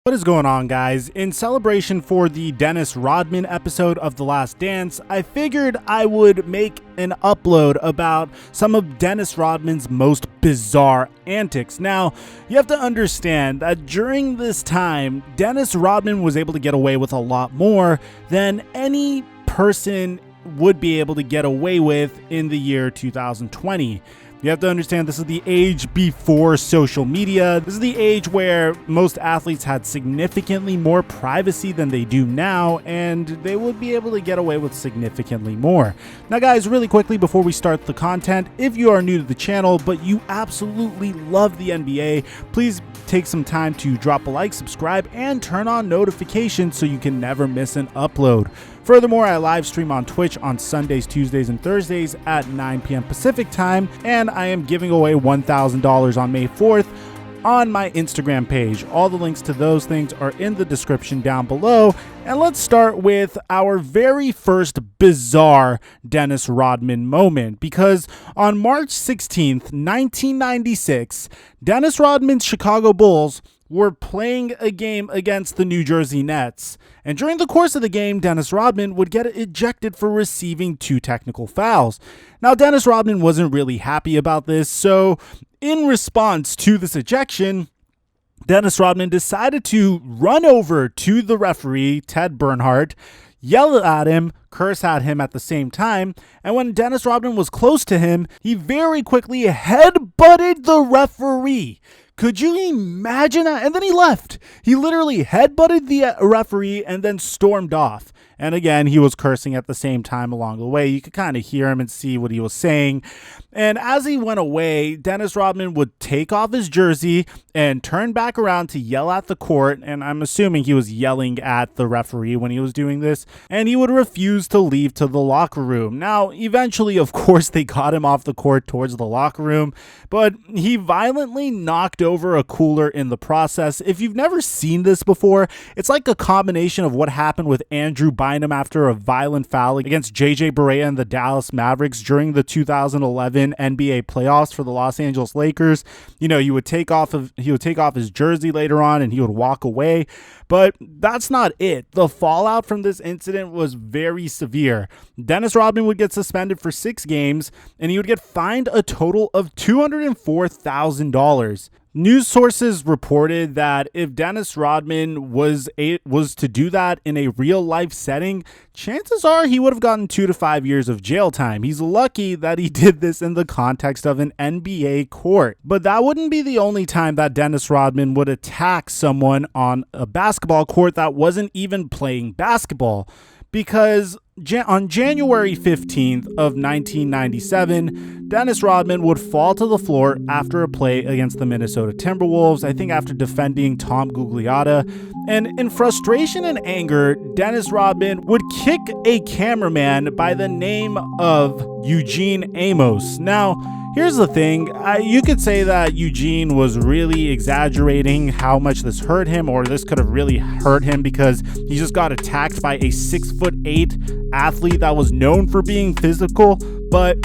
What is going on, guys? In celebration for the Dennis Rodman episode of The Last Dance, I figured I would make an upload about some of Dennis Rodman's most bizarre antics. Now, you have to understand that during this time, Dennis Rodman was able to get away with a lot more than any person would be able to get away with in the year 2020. You have to understand this is the age before social media. This is the age where most athletes had significantly more privacy than they do now, and they would be able to get away with significantly more. Now, guys, really quickly before we start the content, if you are new to the channel but you absolutely love the NBA, please take some time to drop a like, subscribe, and turn on notifications so you can never miss an upload. Furthermore, I live stream on Twitch on Sundays, Tuesdays, and Thursdays at 9 p.m. Pacific time, and I am giving away $1,000 on May 4th on my Instagram page. All the links to those things are in the description down below. And let's start with our very first bizarre Dennis Rodman moment, because on March 16th, 1996, Dennis Rodman's Chicago Bulls were playing a game against the New Jersey Nets. And during the course of the game, Dennis Rodman would get ejected for receiving 2 technical fouls. Now, Dennis Rodman wasn't really happy about this, so in response to this ejection, Dennis Rodman decided to run over to the referee, Ted Bernhardt, yell at him, curse at him at the same time, and when Dennis Rodman was close to him, he very quickly headbutted the referee. Could you imagine that? And then he left. He literally headbutted the referee and then stormed off. And again, he was cursing at the same time along the way. You could kind of hear him and see what he was saying. And as he went away, Dennis Rodman would take off his jersey and turn back around to yell at the court. And I'm assuming he was yelling at the referee when he was doing this. And he would refuse to leave to the locker room. Now, eventually, of course, they got him off the court towards the locker room. But he violently knocked over a cooler in the process. If you've never seen this before, it's like a combination of what happened with Andrew Bynum after a violent foul against JJ Barea and the Dallas Mavericks during the 2011 NBA playoffs for the Los Angeles Lakers. You know, he would take off his jersey later on and he would walk away. But that's not it. The fallout from this incident was very severe. Dennis Rodman would get suspended for 6 games and he would get fined a total of $204,000. News sources reported that if Dennis Rodman was to do that in a real life setting, chances are he would have gotten 2 to 5 years of jail time. He's lucky that he did this in the context of an NBA court. But that wouldn't be the only time that Dennis Rodman would attack someone on a basketball court that wasn't even playing basketball. Because on January 15th of 1997, Dennis Rodman would fall to the floor after a play against the Minnesota Timberwolves, I think after defending Tom Gugliotta. And in frustration and anger, Dennis Rodman would kick a cameraman by the name of Eugene Amos. Now, here's the thing, you could say that Eugene was really exaggerating how much this hurt him, or this could have really hurt him because he just got attacked by a 6'8" athlete that was known for being physical, but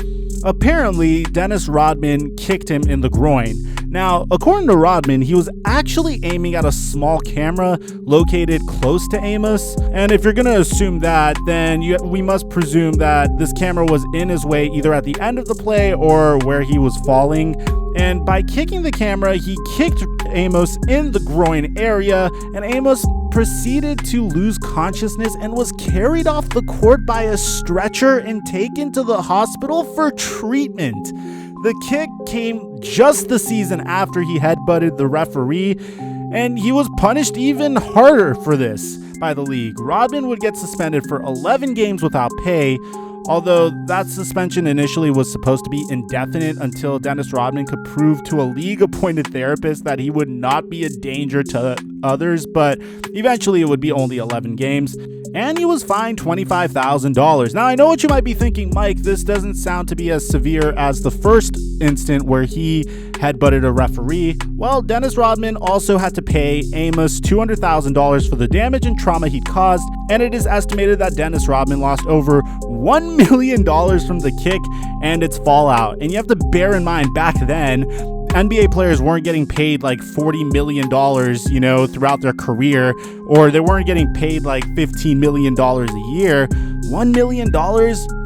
apparently Dennis Rodman kicked him in the groin. Now, according to Rodman, he was actually aiming at a small camera located close to Amos. And if you're going to assume that, then we must presume that this camera was in his way either at the end of the play or where he was falling. And by kicking the camera, he kicked Amos in the groin area, and Amos proceeded to lose consciousness and was carried off the court by a stretcher and taken to the hospital for treatment. The kick came just the season after he headbutted the referee, and he was punished even harder for this by the league. Rodman would get suspended for 11 games without pay, although that suspension initially was supposed to be indefinite until Dennis Rodman could prove to a league-appointed therapist that he would not be a danger to others, but eventually it would be only 11 games. And he was fined $25,000. Now, I know what you might be thinking, Mike, this doesn't sound to be as severe as the first instant where he headbutted a referee. Well, Dennis Rodman also had to pay Amos $200,000 for the damage and trauma he'd caused, and it is estimated that Dennis Rodman lost over $1 million from the kick and its fallout. And you have to bear in mind, back then, NBA players weren't getting paid like $40 million, throughout their career, or they weren't getting paid like $15 million a year. $1 million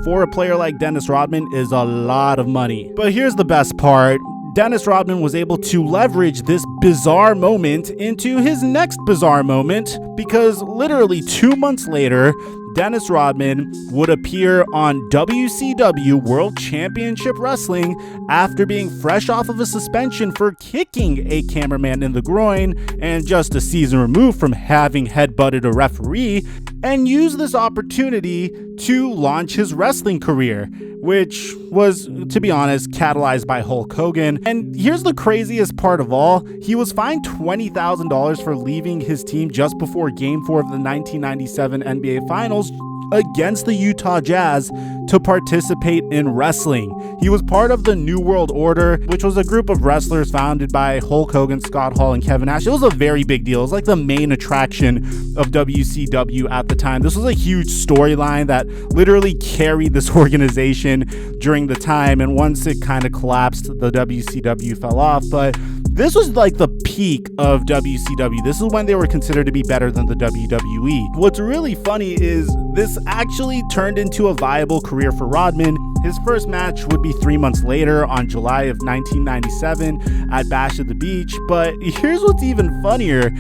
for a player like Dennis Rodman is a lot of money. But here's the best part. Dennis Rodman was able to leverage this bizarre moment into his next bizarre moment, because literally 2 months later, Dennis Rodman would appear on WCW World Championship Wrestling after being fresh off of a suspension for kicking a cameraman in the groin and just a season removed from having headbutted a referee, and use this opportunity to launch his wrestling career, which was, to be honest, catalyzed by Hulk Hogan. And here's the craziest part of all. He was fined $20,000 for leaving his team just before Game 4 of the 1997 NBA Finals against the Utah Jazz to participate in wrestling. He was part of the New World Order, which was a group of wrestlers founded by Hulk Hogan, Scott Hall, and Kevin Nash. It was a very big deal. It was like the main attraction of WCW at the time. This was a huge storyline that literally carried this organization during the time, and once it kind of collapsed, the WCW fell off. But this was like the peak of WCW. This is when they were considered to be better than the WWE. What's really funny is this actually turned into a viable career for Rodman. His first match would be 3 months later on July of 1997 at Bash at the Beach. But here's what's even funnier.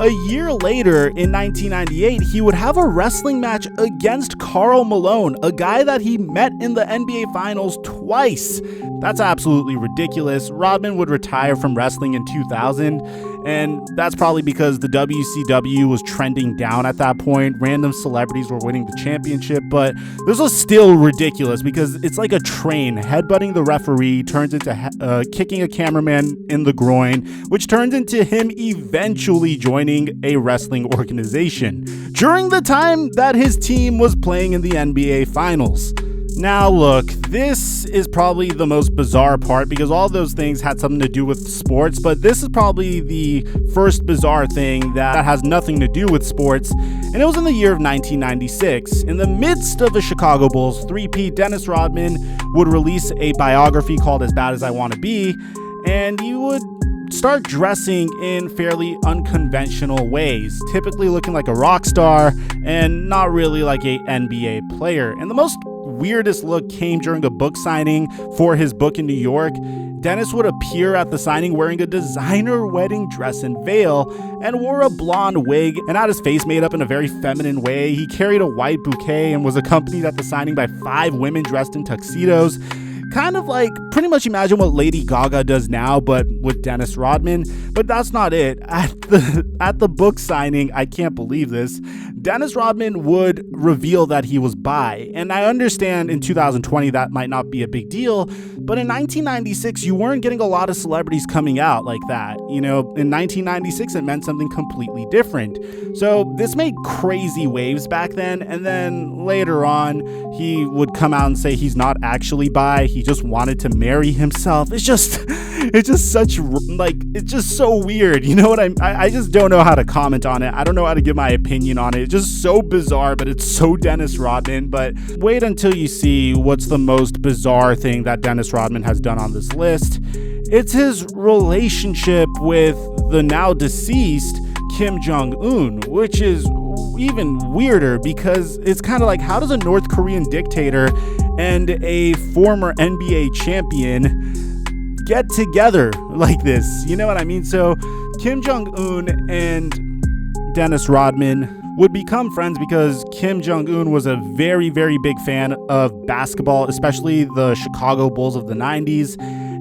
A year later, in 1998, he would have a wrestling match against Karl Malone, a guy that he met in the NBA Finals twice. That's absolutely ridiculous. Rodman would retire from wrestling in 2000, and that's probably because the WCW was trending down at that point. Random celebrities were winning the championship, but this was still ridiculous because it's like a train. Headbutting the referee turns into kicking a cameraman in the groin, which turns into him eventually joining a wrestling organization during the time that his team was playing in the NBA Finals. Now look, this is probably the most bizarre part because all those things had something to do with sports, but this is probably the first bizarre thing that has nothing to do with sports, and it was in the year of 1996. In the midst of the Chicago Bulls three-peat, Dennis Rodman would release a biography called As Bad As I Want to Be, and he would start dressing in fairly unconventional ways, typically looking like a rock star and not really like a NBA player. And the most weirdest look came during a book signing for his book in New York. Dennis would appear at the signing wearing a designer wedding dress and veil and wore a blonde wig and had his face made up in a very feminine way. He carried a white bouquet and was accompanied at the signing by 5 women dressed in tuxedos. Kind of like, pretty much imagine what Lady Gaga does now, but with Dennis Rodman. But that's not it. At the book signing, I can't believe this, Dennis Rodman would reveal that he was bi. And I understand in 2020 that might not be a big deal, but in 1996, you weren't getting a lot of celebrities coming out like that. In 1996, it meant something completely different. So this made crazy waves back then. And then later on, he would come out and say he's not actually bi. He just wanted to marry himself. It's just so weird. You know what I just don't know how to comment on it. I don't know how to give my opinion on it. It's just so bizarre, but it's so Dennis Rodman. But wait until you see what's the most bizarre thing that Dennis Rodman has done on this list. It's his relationship with the now deceased Kim Jong-un, which is even weirder because it's kind of like, how does a North Korean dictator and a former NBA champion get together like this? You know what I mean? So Kim Jong-un and Dennis Rodman would become friends because Kim Jong-un was a very, very big fan of basketball, especially the Chicago Bulls of the 90s.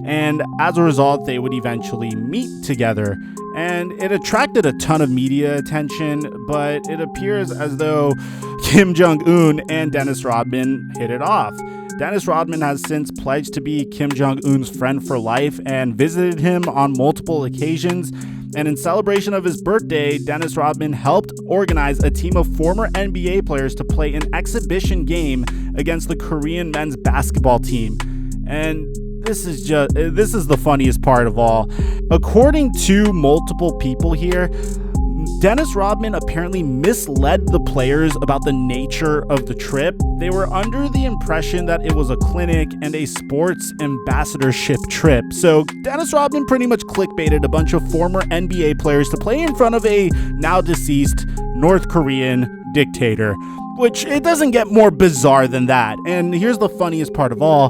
And as a result, they would eventually meet together. And it attracted a ton of media attention, but it appears as though Kim Jong-un and Dennis Rodman hit it off. Dennis Rodman has since pledged to be Kim Jong-un's friend for life and visited him on multiple occasions. And in celebration of his birthday, Dennis Rodman helped organize a team of former NBA players to play an exhibition game against the Korean men's basketball team. And this is the funniest part of all. According to multiple people here, Dennis Rodman apparently misled the players about the nature of the trip. They were under the impression that it was a clinic and a sports ambassadorship trip. So Dennis Rodman pretty much clickbaited a bunch of former NBA players to play in front of a now deceased North Korean dictator, which it doesn't get more bizarre than that. And here's the funniest part of all.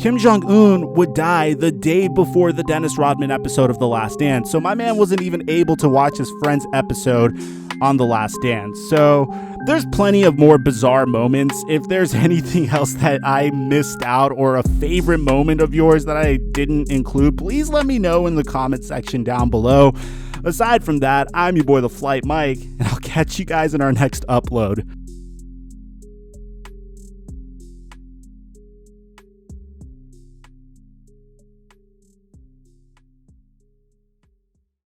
Kim Jong-un would die the day before the Dennis Rodman episode of The Last Dance, so my man wasn't even able to watch his friend's episode on The Last Dance. So there's plenty of more bizarre moments. If there's anything else that I missed out or a favorite moment of yours that I didn't include, please let me know in the comment section down below. Aside from that, I'm your boy TheFlightMike, and I'll catch you guys in our next upload.